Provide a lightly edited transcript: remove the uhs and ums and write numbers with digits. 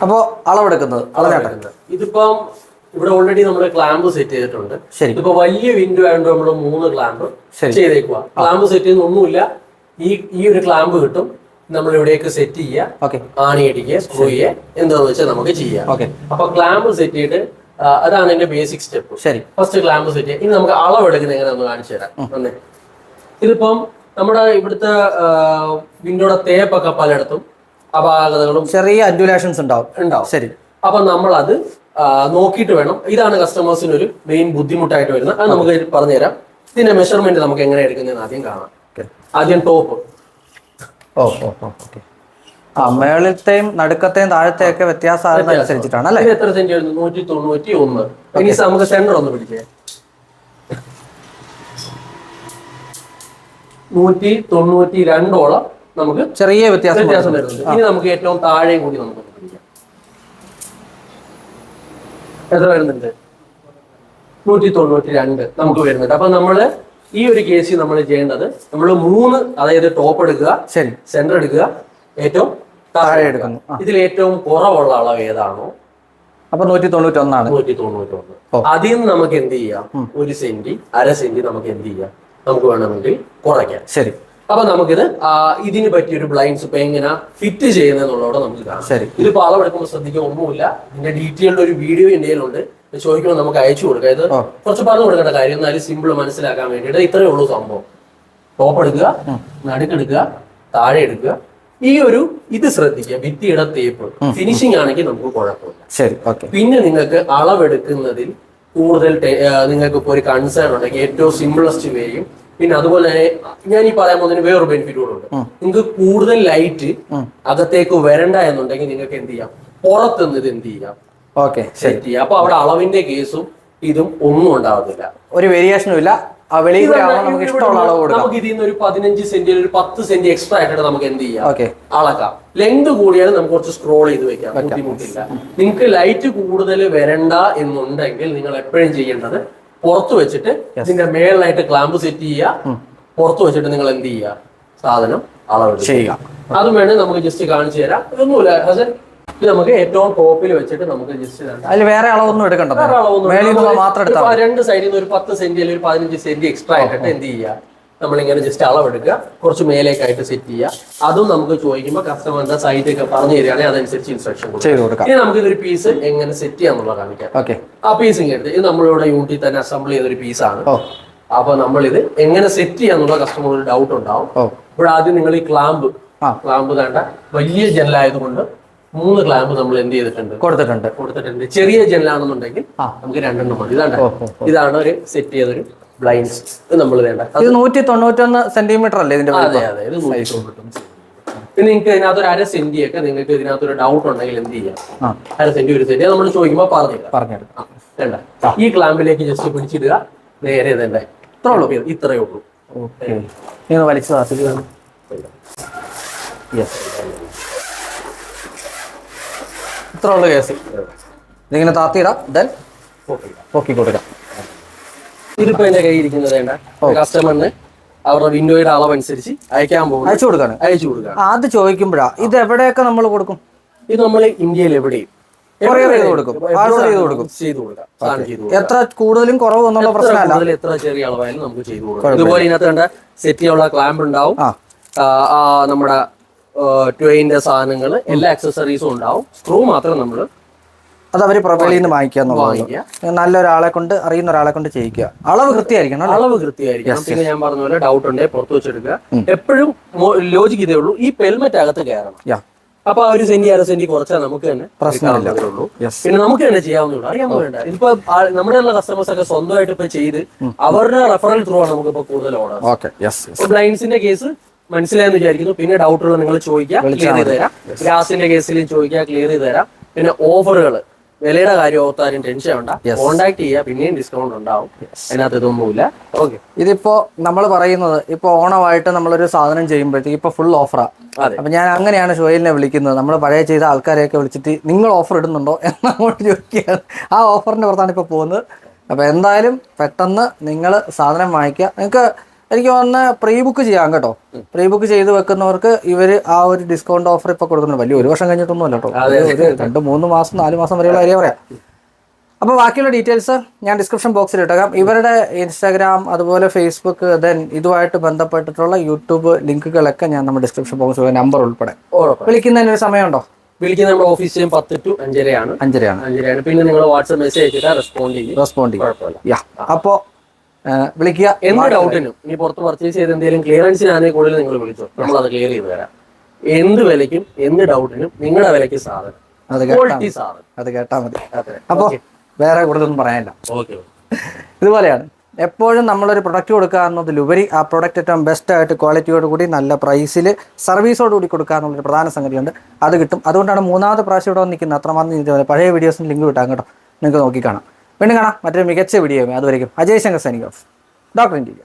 അപ്പോൾ അളവെടുക്കുന്നത് ഇതിപ്പം ഇവിടെ ഓൾറെഡി നമ്മൾ ക്ലാമ്പ് സെറ്റ് ചെയ്തിട്ടുണ്ട്. ശരി. ഇതിപ്പോ വലിയ വിൻഡോ ആയതുകൊണ്ട് നമ്മൾ 3 ക്ലാമ്പ് ചെയ്തേക്കുക. ക്ലാമ്പ് സെറ്റ് ചെയ്യുന്ന ഒന്നുമില്ല, ഈ ഒരു ക്ലാമ്പ് കിട്ടും. നമ്മൾ ഇവിടേക്ക് സെറ്റ് ചെയ്യുക, ആണി അടിക്കുക, സ്ക്രൂ ചെയ്യുക, എന്താന്ന് വെച്ചാൽ നമുക്ക് ചെയ്യാം. അപ്പൊ ക്ലാമ്പ് സെറ്റ് ചെയ്തിട്ട് അതാണ് എന്റെ ബേസിക് സ്റ്റെപ്പ്. ശരി. ഫസ്റ്റ് ക്ലാമ്പ് സെറ്റ് ചെയ്യുക. ഇനി നമുക്ക് അളവെടുക്കുന്നത് എങ്ങനെയാണെന്ന് കാണിച്ചു തരാം. ഇതിപ്പം നമ്മുടെ ഇവിടുത്തെ വിൻഡോയുടെ തേപ്പൊക്കെ പലയിടത്തും അപാകതകളും ചെറിയ അഡ്യൂലേഷൻസ് ഉണ്ടാവും. ശരി. അപ്പൊ നമ്മൾ അത് നോക്കിയിട്ട് വേണം. ഇതാണ് കസ്റ്റമേഴ്സിന് ഒരു മെയിൻ ബുദ്ധിമുട്ടായിട്ട് വരുന്നത്. അത് നമുക്ക് പറഞ്ഞുതരാം. ഇതിന്റെ മെഷർമെന്റ് നമുക്ക് എങ്ങനെ എടുക്കുന്നതെന്ന് ആദ്യം കാണാം. ആദ്യം ടോപ്പ്. മേളത്തെയും നടുക്കത്തെയും താഴത്തെയൊക്കെ വ്യത്യാസം അനുസരിച്ചിട്ടാണ് അല്ലേ? എത്ര സെന്റ് വരുന്നു? 191. ഇനി നമുക്ക് സെന്റർ ഒന്ന് പിടിച്ചേ. 192 നമുക്ക് ചെറിയ വ്യത്യാസം വരുന്നുണ്ട്. ഇനി നമുക്ക് ഏറ്റവും താഴെയും കൂടി നമുക്ക് പിടിക്കാം. എത്ര വരുന്നുണ്ട്? 192 നമുക്ക് വരുന്നുണ്ട്. അപ്പൊ നമ്മള് ഈ ഒരു കേസിൽ നമ്മൾ ചെയ്യേണ്ടത്, നമ്മൾ 3, അതായത് ടോപ്പ് എടുക്കുക, ശരി, സെന്റർ എടുക്കുക, ഏറ്റവും താഴെ എടുക്കുന്നു. ഇതിൽ ഏറ്റവും കുറവുള്ള അളവ് ഏതാണോ അപ്പൊ 191. 191. അതിൽ നിന്ന് നമുക്ക് എന്ത് ചെയ്യാം? 1 സെന്റി 1/2 സെന്റി നമുക്ക് എന്ത് ചെയ്യാം? നമുക്ക് വേണമെങ്കിൽ കുറയ്ക്കാം. ശരി. അപ്പൊ നമുക്കിത് ഇതിന് പറ്റിയൊരു ബ്ലൈൻഡ്സ് ഇപ്പൊ എങ്ങനെ ഫിറ്റ് ചെയ്യുന്നതെന്നുള്ളതോടെ നമുക്ക് കാണാം. ശരി. ഇതിപ്പോ അളവെടുക്കുമ്പോൾ ശ്രദ്ധിക്കുക, ഒന്നുമില്ല. ഇതിന്റെ ഡീറ്റെയിൽഡ് ഒരു വീഡിയോ ഇന്ത്യയിലുണ്ട്, ചോദിക്കുമ്പോൾ നമുക്ക് അയച്ചു കൊടുക്കാം. ഇത് കുറച്ച് പറഞ്ഞു കൊടുക്കേണ്ട കാര്യം, എന്നാലും സിമ്പിൾ മനസ്സിലാക്കാൻ വേണ്ടിയിട്ട് ഇത്രയേ ഉള്ളൂ സംഭവം. ടോപ്പ് എടുക്കുക, നടുക്കെടുക്കുക, താഴെ എടുക്കുക. ഇത് ശ്രദ്ധിക്കുക, ഭിത്തിയുടെ തേപ്പ് ഫിനിഷിംഗ് ആണെങ്കിൽ നമുക്ക് കുഴപ്പമില്ല. ശരി. പിന്നെ നിങ്ങൾക്ക് അളവെടുക്കുന്നതിൽ കൂടുതൽ നിങ്ങൾക്ക് ഇപ്പോൾ ഒരു കൺസേൺ ഉണ്ടെങ്കിൽ ഏറ്റവും സിമ്പിളസ്റ്റ് വേയും, പിന്നെ അതുപോലെ തന്നെ ഞാൻ ഈ പറയാൻ പോകുന്നതിന് വേറൊരു ബെനിഫിറ്റ് കൂടെ ഉണ്ട്. നിങ്ങൾക്ക് കൂടുതൽ ലൈറ്റ് അകത്തേക്ക് വരണ്ട എന്നുണ്ടെങ്കിൽ നിങ്ങൾക്ക് എന്ത് ചെയ്യാം? പുറത്തുനിന്ന് ഇത് എന്ത് ചെയ്യാം? സെറ്റ് ചെയ്യാം. അപ്പൊ അവിടെ അളവിന്റെ കേസും ഇതും ഒന്നും ഉണ്ടാവത്തില്ല, ഒരു വേരിയേഷനും ഇല്ല. നമുക്ക് ഇതിൽ നിന്ന് ഒരു 15 സെന്റി ഒരു 10 സെന്റി എക്സ്ട്രാ ആയിട്ട് നമുക്ക് എന്ത് ചെയ്യാം? അളക്കാം. ലെങ്ത് കൂടിയാലും നമുക്ക് കുറച്ച് സ്ക്രോൾ ചെയ്ത് വെക്കാം, ബുദ്ധിമുട്ടില്ല. നിങ്ങൾക്ക് ലൈറ്റ് കൂടുതൽ വരണ്ട എന്നുണ്ടെങ്കിൽ നിങ്ങൾ എപ്പോഴും ചെയ്യേണ്ടത് പുറത്ത് വെച്ചിട്ട് ഇതിന്റെ മേളിലായിട്ട് ക്ലാമ്പ് സെറ്റ് ചെയ്യുക. പുറത്ത് വെച്ചിട്ട് നിങ്ങൾ എന്ത് ചെയ്യുക? സാധനം അളവെടുത്ത് ചെയ്യുക. അതും വേണേ നമുക്ക് ജസ്റ്റ് കാണിച്ചു തരാം. ഇതൊന്നുമില്ല ഹസൻ, ഇത് നമുക്ക് ഏറ്റവും ടോപ്പിൽ വെച്ചിട്ട് നമുക്ക് ജസ്റ്റ് അതിൽ വേറെ അളവൊന്നും എടുക്കണ്ട. രണ്ട് സൈഡിൽ നിന്ന് ഒരു 10 സെന്റി അല്ലെങ്കിൽ ഒരു 15 സെന്റി എക്സ്ട്രാ ആയിട്ട് എന്ത് ചെയ്യുക? നമ്മളിങ്ങനെ ജസ്റ്റ് അളവെടുക്കുക, കുറച്ച് മേലേക്കായിട്ട് സെറ്റ് ചെയ്യുക. അതും നമുക്ക് ചോദിക്കുമ്പോൾ കസ്റ്റമറിന്റെ സൈറ്റ് ഒക്കെ പറഞ്ഞു തരികയാണെങ്കിൽ അതനുസരിച്ച് ഇൻസ്ട്രക്ഷൻ കൊടുക്കാം. ഇനി നമുക്ക് ഇതൊരു പീസ് എങ്ങനെ സെറ്റ് ചെയ്യാന്നുള്ള കാണിക്കാം. ആ പീസ് ഇങ്ങനെ എടുത്ത്, ഇത് നമ്മളിവിടെ യൂണിറ്റിൽ തന്നെ അസംബിൾ ചെയ്തൊരു പീസാണ്. അപ്പൊ നമ്മളിത് എങ്ങനെ സെറ്റ് ചെയ്യാന്നുള്ള കസ്റ്റമർ ഒരു ഡൗട്ട് ഉണ്ടാവും. ഇവിടെ ആദ്യം നിങ്ങൾ ഈ ക്ലാമ്പ് വേണ്ട, വലിയ ജനലായതുകൊണ്ട് 3 ക്ലാമ്പ് നമ്മൾ എന്ത് ചെയ്തിട്ടുണ്ട്? കൊടുത്തിട്ടുണ്ട്. ചെറിയ ജനലാണെന്നുണ്ടെങ്കിൽ നമുക്ക് 2 മതി. ഇതാണ് ഒരു സെറ്റ് ചെയ്തൊരു ബ്ലൈൻഡ്സ്. ഇത് നമ്മൾ വേണ്ട 191 സെന്റിമീറ്റർ അല്ലേ ഇതിന്റെ? അതെ, ഇത് 191. പിന്നെ നിങ്ങൾക്ക് ഇതിനകത്തൊരു 1/2 സെന്റി ഒക്കെ നിങ്ങൾക്ക് ഇതിനകത്തൊരു ഡൗട്ട് ഉണ്ടെങ്കിൽ എന്ത് ചെയ്യാം? 1/2 സെന്റി 1 സെന്റി നമ്മൾ ചോദിക്കുമ്പോൾ പറഞ്ഞില്ല. വേണ്ട, ഈ ക്ലാമ്പിലേക്ക് ജസ്റ്റ് പിടിച്ചിടുക, നേരെ തന്നെ ഇത്രയേ ഉള്ളൂ. വലിച്ചു ഇത്ര ഉള്ള കേസ്. ഇതിങ്ങനെ താത്തിയിടാം, പൊക്കി കൊടുക്കാം. ഇതിപ്പോ എന്റെ കയ്യിൽ ഇരിക്കുന്നത് വേണ്ട, കസ്റ്റമറിന് അവരുടെ വിൻഡോയുടെ അളവനുസരിച്ച് അയച്ചു കൊടുക്കാം. അത് ചോദിക്കുമ്പോഴാ ഇത് എവിടെയൊക്കെ നമ്മൾ കൊടുക്കും? ഇത് നമ്മൾ ഇന്ത്യയിൽ എവിടെയും എത്ര കൂടുതലും കുറവും എന്നുള്ള പ്രശ്നമല്ല. എത്ര ചെറിയ അളവായാലും നമുക്ക് ചെയ്തു കൊടുക്കാം. ഇതുപോലെ ഇതിനകത്ത് വേണ്ട സെറ്റ് ചെയ്യാനുള്ള ക്ലാമ്പ് ഉണ്ടാവും, നമ്മുടെ ട്വയിന്റെ സാധനങ്ങൾ, എല്ലാ അക്സസറീസും ഉണ്ടാവും. സ്ക്രൂ മാത്രം നമ്മൾ അത് അവര് പ്രൊവൈഡ് നിന്ന് വാങ്ങിക്കുക. നല്ലൊരാളെ കൊണ്ട്, അറിയുന്ന ഒരാളെ കൊണ്ട് ചെയ്യിക്കുക. അളവ് കൃത്യമായിരിക്കണം. പിന്നെ ഞാൻ പറഞ്ഞ പോലെ ഡൗട്ട് ഉണ്ടെങ്കിൽ പുറത്ത് വെച്ചെടുക്കുക. എപ്പോഴും ലോജിക്ക് ഇതേ ഉള്ളൂ, ഈ പെൽമെറ്റ് അകത്ത് കയറണം. അപ്പൊ 1 സെന്റി 1/2 സെന്റി കുറച്ചാൽ നമുക്ക് തന്നെ പ്രശ്നമില്ലുള്ളൂ. പിന്നെ നമുക്ക് തന്നെ ചെയ്യാവുന്നുള്ളൂ, അറിയാൻ വേണ്ട. ഇതിപ്പോ നമ്മുടെ കസ്റ്റമേഴ്സ് ഒക്കെ സ്വന്തമായിട്ട് ഇപ്പൊ ചെയ്ത് അവരുടെ റെഫറൽ ത്രൂ ആണ് നമുക്ക് ഇപ്പൊ കൂടുതൽ ഓർഡർ. ബ്ലൈൻഡ്സിന്റെ കേസ് മനസ്സിലായെന്ന് വിചാരിക്കുന്നു. പിന്നെ ഡൗട്ടുകൾ നിങ്ങൾ ചോദിക്കുക, ക്ലിയർ ചെയ്ത് തരാം. ഗ്ലാസിന്റെ കേസിലും ചോദിക്കുക, ക്ലിയർ ചെയ്ത് തരാം. പിന്നെ ഓഫറുകൾ, വിലയുടെ കാര്യം ഓർത്താരും ടെൻഷൻ വേണ്ട, കോൺടാക്ട് ചെയ്യുക, പിന്നെയും ഡിസ്കൗണ്ട് ഉണ്ടാവും. അതിനകത്ത് ഇതൊന്നുമില്ല. ഓക്കെ. ഇതിപ്പോ നമ്മൾ പറയുന്നത് ഇപ്പൊ ഓണമായിട്ട് നമ്മളൊരു സാധനം ചെയ്യുമ്പോഴത്തേക്ക് ഇപ്പൊ ഫുൾ ഓഫറാ. അപ്പൊ ഞാൻ അങ്ങനെയാണ് ഷോയിലിനെ വിളിക്കുന്നത്. നമ്മൾ പഴയ ചെയ്ത ആൾക്കാരെയൊക്കെ വിളിച്ചിട്ട് നിങ്ങൾ ഓഫർ ഇടുന്നുണ്ടോ എന്നങ്ങോട്ട് ചോദിക്കുകയാണ്. ആ ഓഫറിന്റെ പുറത്താണ് ഇപ്പൊ പോകുന്നത്. അപ്പൊ എന്തായാലും പെട്ടെന്ന് നിങ്ങൾ സാധനം വാങ്ങിക്കുക. നിങ്ങൾക്ക് എനിക്ക് തോന്നുന്ന പ്രീ ബുക്ക് ചെയ്യാം കേട്ടോ. പ്രീ ബുക്ക് ചെയ്ത് വെക്കുന്നവർക്ക് ഇവർ ആ ഒരു ഡിസ്കൗണ്ട് ഓഫർ ഇപ്പോൾ കൊടുക്കുന്നുണ്ട്. വലിയ 1 വർഷം കഴിഞ്ഞിട്ടൊന്നും അല്ല കേട്ടോ, ഒരു 2-3 മാസം 4 മാസം വരെയുള്ള കാര്യം പറയാം. അപ്പോൾ ബാക്കിയുള്ള ഡീറ്റെയിൽസ് ഞാൻ ഡിസ്ക്രിപ്ഷൻ ബോക്സിൽ ഇട്ടേക്കാം. ഇവരുടെ ഇൻസ്റ്റാഗ്രാം, അതുപോലെ ഫേസ്ബുക്ക്, ദെൻ ഇതുമായിട്ട് ബന്ധപ്പെട്ടിട്ടുള്ള യൂട്യൂബ് ലിങ്കുകളൊക്കെ ഞാൻ നമ്മുടെ ഡിസ്ക്രിപ്ഷൻ ബോക്സിൽ നമ്പർ ഉൾപ്പെടെ. വിളിക്കുന്നതിന് ഒരു സമയമുണ്ടോ? വിളിക്കുന്ന നമ്മുടെ ഓഫീസ് ടൈം 10 to 5:30 ആണ്. 5:30. പിന്നെ നിങ്ങൾ വാട്സ്ആപ്പ് മെസ്സേജ് അയച്ചിട്ട് റെസ്പോണ്ട് ചെയ്യും. അപ്പോൾ വിളിക്കുക. എന്ത് ഡൗട്ടിനും ഇനി പുറത്ത് പർച്ചേസ് ചെയ്ത് എന്തെങ്കിലും ക്ലിയറൻസിനാണെങ്കിൽ കൂടുതൽ നിങ്ങൾ വിളിച്ചോ, നമ്മൾ അത് ക്ലിയർ ചെയ്ത് തരാം. എന്ത് വിലയ്ക്കും എന്ത് ഡൗട്ടിനും നിങ്ങളുടെ വിലയ്ക്ക് സാധനം, ക്വാളിറ്റി സാധനം, അത് കേട്ടാൽ മതി. അപ്പോൾ വേറെ കൂടുതലൊന്നും പറയാനില്ല. ഓക്കെ. ഇതുപോലെയാണ് എപ്പോഴും നമ്മളൊരു പ്രൊഡക്റ്റ് കൊടുക്കുക എന്നതിലുപരി ആ പ്രൊഡക്റ്റ് ഏറ്റവും ബെസ്റ്റായിട്ട് ക്വാളിറ്റിയോട് കൂടി നല്ല പ്രൈസിൽ സർവീസോട് കൂടി കൊടുക്കുക എന്നുള്ളൊരു പ്രധാന സംഗതിയുണ്ട്. അത് കിട്ടും. അതുകൊണ്ടാണ് 3ാമത്തെ പ്രാവശ്യം ഇവിടെ നിൽക്കുന്നത്. അത്രമാത്രം പഴയ വീഡിയോസിന് ലിങ്ക് കിട്ടാം കേട്ടോ, നിങ്ങൾക്ക് നോക്കി കാണാം. വീണ്ടും കാണാം മറ്റൊരു മികച്ച വീഡിയോ. അതുവരെയും Ajay Shankar signing off, doctor India.